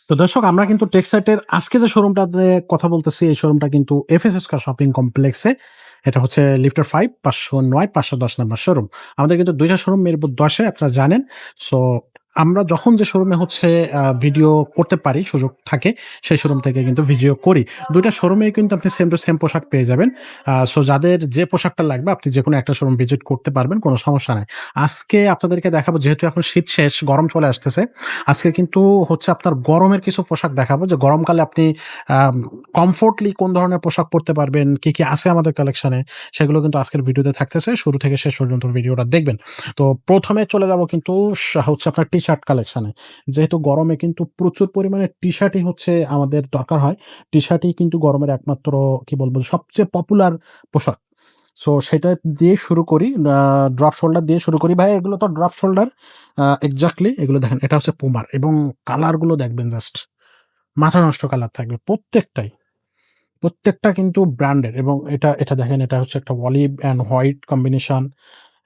তো দর্শক আমরা কিন্তু টেক্সাটের আজকে যে শোরুমটাতে কথা বলতেছি এই শোরুমটা কিন্তু এফএসএসকা শপিং কমপ্লেক্সে। এটা হচ্ছে লিফটার 5 509 510 নাম্বার শোরুম। আমাদের কিন্তু ২ টা শোরুম মিরপুর ১০ এ আপনারা জানেন। সো আমরা যখন যে শোরুমে হচ্ছে ভিডিও করতে পারি, সুযোগ থাকে সেই শোরুম থেকে কিন্তু ভিডিও করি। ২ টা শোরুমেই কিন্তু আপনি সেম টু সেম পোশাক পেয়ে যাবেন। সো যাদের যে পোশাকটা লাগবে আপনি যেকোনো একটা শোরুম ভিজিট করতে পারবেন, কোনো সমস্যা নাই। আজকে আপনাদেরকে দেখাবো, যেহেতু এখন শীত শেষ, গরম চলে আসতেছে। আজকে কিন্তু হচ্ছে আপনার গরমের কিছু পোশাক দেখাবো, যে গরমকালে আপনি আম কমফোর্টলি কোন ধরনের পোশাক পরতে পারবেন, কি, কি আছে আমাদের কালেকশনে, সেগুলো কিন্তু আজকের ভিডিওতে থাকতেছে। শুরু থেকে শেষ পর্যন্ত ভিডিওটা দেখবেন। তো ১ম এ চলে যাবো কিন্তু হচ্ছে আপনার টি-শার্ট কালেকশনে। যেহেতু গরমে কিন্তু প্রচুর পরিমাণে টি-শার্টই হচ্ছে আমাদের দরকার হয়। টি-শার্টই কিন্তু গরমের একমাত্র কি বলবো সবচেয়ে পপুলার পোশাক। সো সেটা দিয়ে শুরু করি। ড্রপ শোল্ডার দিয়ে শুরু করি। ভাই এগুলো তো ড্রপ শোল্ডার। এক্সাক্টলি এগুলো দেখেন, এটা হচ্ছে পুমার এবং কালারগুলো দেখবেন জাস্ট মাথা নষ্ট কালার থাকবে প্রত্যেকটাই। প্রত্যেকটা কিন্তু ব্র্যান্ডের, এবং এটা দেখেন, এটা হচ্ছে একটা অলিভ অ্যান্ড হোয়াইট কম্বিনেশন।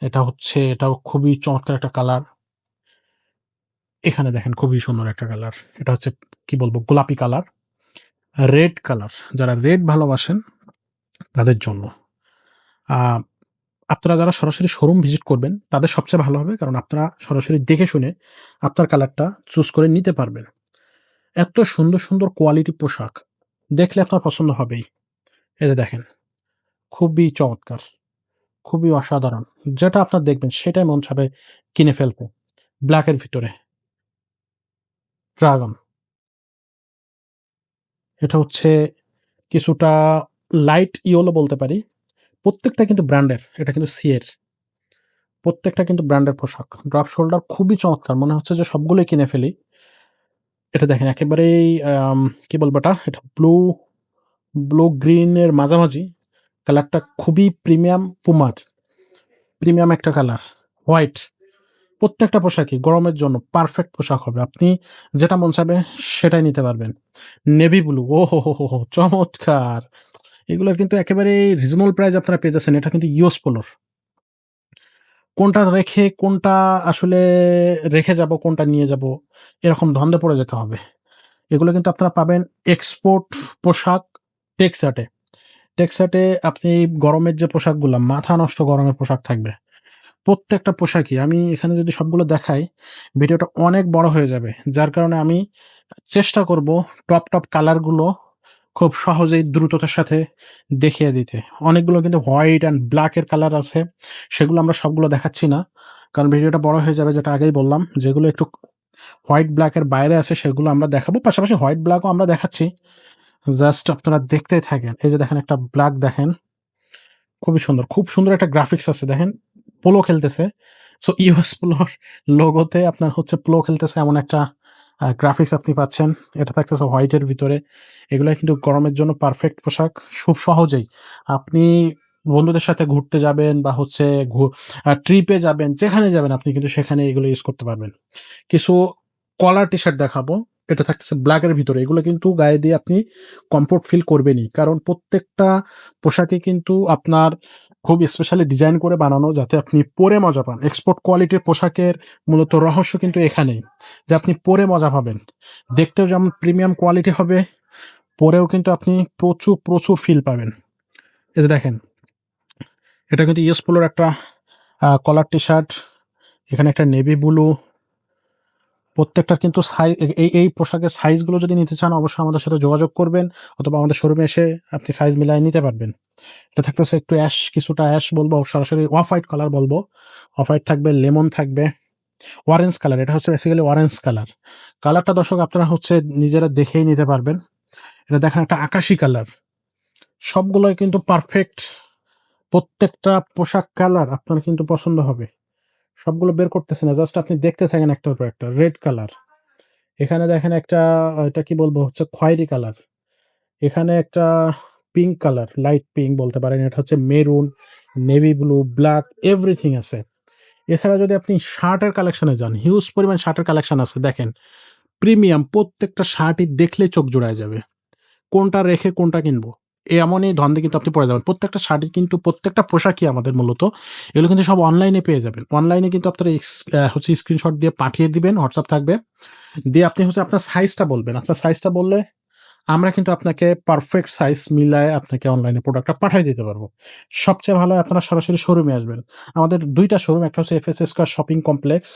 এটাও খুবই চমৎকার একটা কালার। এখানে দেখেন খুবই সুন্দর একটা কালার। এটা হচ্ছে কি বলবো গোলাপি কালার, রেড কালার। যারা রেড ভালোবাসেন তাদের জন্য। আ আপনারা যারা সরাসরি শোরুম ভিজিট করবেন তাদের সবচেয়ে ভালো হবে, কারণ আপনারা সরাসরি দেখে শুনে আপনার কালারটা চুজ করে নিতে পারবেন। এত সুন্দর, সুন্দর কোয়ালিটি পোশাক দেখলে আপনার পছন্দ হবেই। এই যে দেখেন, খুবই চমৎকার, খুবই অসাধারণ। যেটা আপনার দেখবেন সেটাই মন চাবে কিনে ফেলতে। ব্লাক এর ভিতরে ড্রাগন। এটা হচ্ছে কিছুটা লাইট ইয়েলো বলতে পারি। প্রত্যেকটা কিন্তু ব্র্যান্ডের। এটা কিন্তু সিএর। প্রত্যেকটা কিন্তু ব্র্যান্ডের পোশাক। ড্রপ শোল্ডার খুবই চমৎকার। মনে হচ্ছে যে সবগুলোই কিনে ফেলি। এটা দেখেন একেবারেই কি বলবো এটা? এটা ব্লু গ্রিন এর মাঝামাঝি। কালারটা খুবই প্রিমিয়াম পুমার। প্রিমিয়াম একটা কালার। হোয়াইট। প্রত্যেকটা পোশাকই গরমের জন্য পারফেক্ট পোশাক হবে। আপনি যেটা মন চাবে সেটাই নিতে পারবেন। নেভি ব্লু, ওহোহোহো! চমৎকার! এগুলোর কিন্তু একেবারেই রিজনেবল প্রাইস আপনারা পেয়ে যাচ্ছেন। এটা কিন্তু ইউএস পোলোর। কোনটা রেখে কোনটা আসলে রেখে যাবো, কোনটা নিয়ে যাবো, এরকম দ্বন্দ্বে পড়ে যেতে হবে। এগুলো কিন্তু আপনারা পাবেন এক্সপোর্ট পোশাক টেক্সাটে। টেক্সাটে আপনি গরমের যে পোশাকগুলা, মাথা নষ্ট গরমের পোশাক থাকবে। প্রত্যেকটা পোশাকই আমি এখানে যদি সবগুলো দেখাই, ভিডিওটা অনেক বড় হয়ে যাবে। যার কারণে আমি চেষ্টা করব টপ কালারগুলো খুব সহজেই দ্রুততার সাথে দেখিয়ে দিতে। অনেকগুলো কিন্তু হোয়াইট অ্যান্ড ব্লাক এর কালার আছে। সেগুলো আমরা সবগুলো দেখাচ্ছি না। কারণ ভিডিওটা বড় হয়ে যাবে, যেটা আগেই বললাম। যেগুলো একটু হোয়াইট ব্লাক এর বাইরে আছে সেগুলো আমরা দেখাবো। পাশাপাশি হোয়াইট ব্লাকও আমরা দেখাচ্ছি। জাস্ট আপনারা দেখতেই থাকেন। এই যে দেখেন, একটা ব্লাক দেখেন, খুবই সুন্দর। খুব সুন্দর একটা গ্রাফিক্স আছে দেখেন। পোলো খেলতেছে। সো ইউএস পোলোর লোগোতে আপনার হচ্ছে পোলো খেলতেছে এমন একটা গ্রাফিক্স আপনি পাচ্ছেন। এটা থাকতেছে হোয়াইটের ভিতরে। এগুলা কিন্তু গরমের জন্য পারফেক্ট পোশাক। খুব সহজেই আপনি বন্ধুদের সাথে ঘুরতে যাবেন বা হচ্ছে ট্রিপে যাবেন, যেখানে যাবেন আপনি কিন্তু সেখানে এগুলো ইউজ করতে পারবেন। কিছু কলার টি-শার্ট দেখাবো। এটা থাকতেছে ব্লাক এর ভিতরে। এগুলো কিন্তু গায়ে দিয়ে আপনি কমফোর্ট ফিল করবেনই। কারণ প্রত্যেকটা পোশাকে কিন্তু আপনার খুব স্পেশালি ডিজাইন করে বানানো, যাতে আপনি পরে মজা পান। এক্সপোর্ট কোয়ালিটির পোশাকের মূলত রহস্য কিন্তু এখানেই, যে আপনি পরে মজা পাবেন। দেখতেও যেমন প্রিমিয়াম কোয়ালিটি হবে, পরেও কিন্তু আপনি প্রচুর ফিল পাবেন। এই যে দেখেন, এটা কিন্তু ইউএস পোলোর একটা কলার টি-শার্ট। এখানে একটা নেভি ব্লু। প্রত্যেকটার কিন্তু এই পোশাকের সাইজগুলো যদি নিতে চান অবশ্যই আমাদের সাথে যোগাযোগ করবেন, অথবা আমাদের শোরুমে এসে আপনি সাইজ মিলায়ে নিতে পারবেন। এটা থাকতেছে একটু কিছুটা অ্যাশ বলবো, সরাসরি অফ হোয়াইট কালার বলবো। অফ হোয়াইট থাকবে, লেমন থাকবে, অরেঞ্জ কালার। এটা হচ্ছে বেসিক্যালি অরেঞ্জ কালার। কালারটা দর্শক আপনারা হচ্ছে নিজেরা দেখেই নিতে পারবেন। এটা দেখেন, একটা আকাশি কালার। সবগুলোই কিন্তু পারফেক্ট। প্রত্যেকটা পোশাক কালার আপনার কিন্তু পছন্দ হবে। সবগুলো বের করতেছি না, জাস্ট আপনি দেখতে থাকেন একটার পর একটা। Red colour. এখানে দেখেন একটা, এটা কি বলবো, হচ্ছে খয়েরি কালার। এখানে একটা পিঙ্ক কালার, লাইট পিঙ্ক বলতে পারেন। এটা হচ্ছে maroon, navy blue, black, everything আছে। এছাড়া যদি আপনি শার্টের কালেকশনে যান, হিউজ পরিমাণ শার্টের কালেকশন আছে দেখেন। প্রিমিয়াম প্রত্যেকটা শার্টই দেখলেই চোখ জুড়ায় যাবে। কোনটা রেখে কোনটা কিনবো? এমনই দ্বন্দ্বে কিন্তু আপনি পড়ে যাবেন। প্রত্যেকটা শাড়ি কিন্তু প্রত্যেকটা পোশাকই আমাদের মূলত এগুলো কিন্তু সব অনলাইনে পেয়ে যাবেন। অনলাইনে কিন্তু আপনারা হচ্ছে স্ক্রিনশট দিয়ে পাঠিয়ে দিবেন, WhatsApp থাকবে। দিয়ে আপনি হচ্ছে আপনার সাইজটা বলবেন। আপনার সাইজটা বললে আমরা কিন্তু আপনাকে পারফেক্ট সাইজ মিলায়ে আপনাকে অনলাইনে প্রোডাক্টটা পাঠায় দিতে পারবো। সবচেয়ে ভালো হয় আপনারা সরাসরি শোরুমে আসবেন। আমাদের ২ টা শোরুম, একটা হচ্ছে এফএস স্কয়ার শপিং কমপ্লেক্স,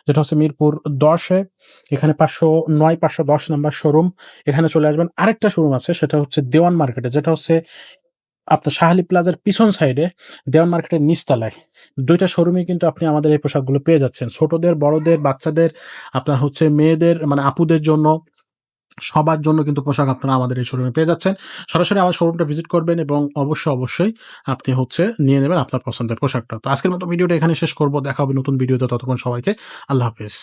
যেটা হচ্ছে মিরপুর ১০ এ। এখানে ৫০০ নাম্বার শোরুম। এখানে চলে আসবেন। আরেকটা শোরুম আছে, সেটা হচ্ছে দেওয়ান মার্কেটে, যেটা হচ্ছে আপনার শাহ আলী প্লাজার পিছন সাইডে দেওয়ান মার্কেটের নিচতলায়। ২ টা শোরুমেই কিন্তু আপনি আমাদের এই পোশাকগুলো পেয়ে যাচ্ছেন। ছোটদের, বড়দের, বাচ্চাদের, আপনার হচ্ছে মেয়েদের মানে আপুদের জন্য, সবার জন্য কিন্তু পোশাক আপনারা আমাদের এই শোরুমে পেয়ে যাচ্ছেন। সরাসরি আমার শোরুমটা ভিজিট করবেন এবং অবশ্যই আপনি হচ্ছে নিয়ে নেবেন আপনার পছন্দের পোশাকটা। তো আজকের মতো ভিডিওটা এখানে শেষ করব। দেখা হবে নতুন ভিডিওতে। ততক্ষণ সবাইকে আল্লাহ হাফেজ।